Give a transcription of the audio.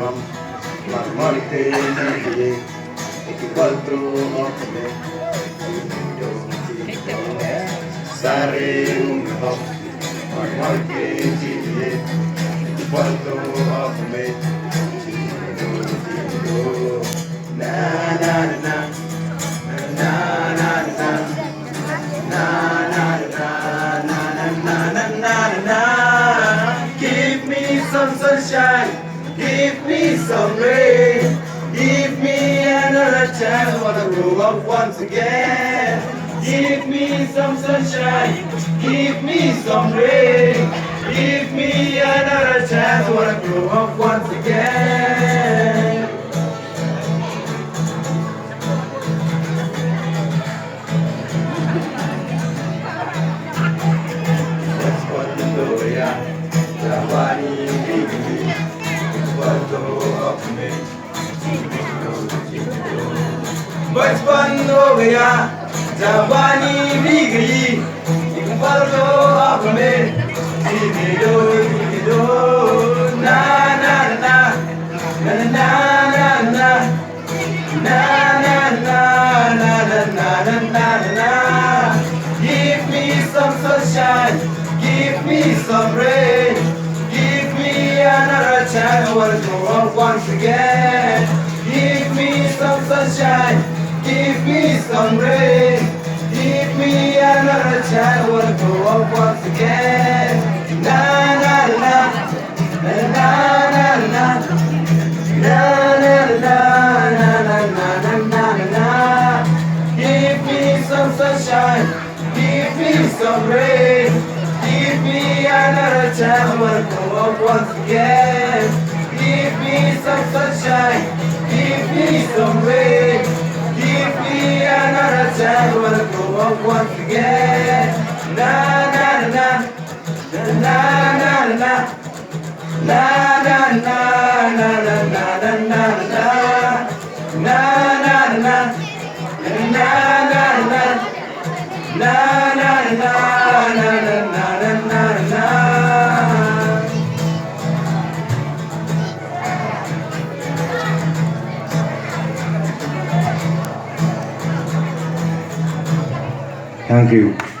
from mathematics equal to opposite. Sare from mathematics equal to opposite. Na na na na na na na na na na na na. Give me some sunshine, give me some rain, give me another chance, I wanna grow up once again. Give me some sunshine, give me some rain, give me another chance, I wanna grow up once again. बचपन हो गया जवानी भी गई एक पल तो अब में जीने दो ना ना ना ना ना ना ना na na na na na na na na na. Give me some sunshine, give me some rain, give me another chance, I wanna grow up once again. Give me some sunshine, give me some rain, give me another chance, I wanna grow up once again. Na na na na na na na. Na na na na na na na na. Give me some sunshine, give me some rain, give me another chance, I wanna grow up once again. Give me some sunshine, give me some rain, give me another chance, I wanna grow up once again. Na na na na na na na. Na na na na na na na na na na na na na na na na na na na. Thank you.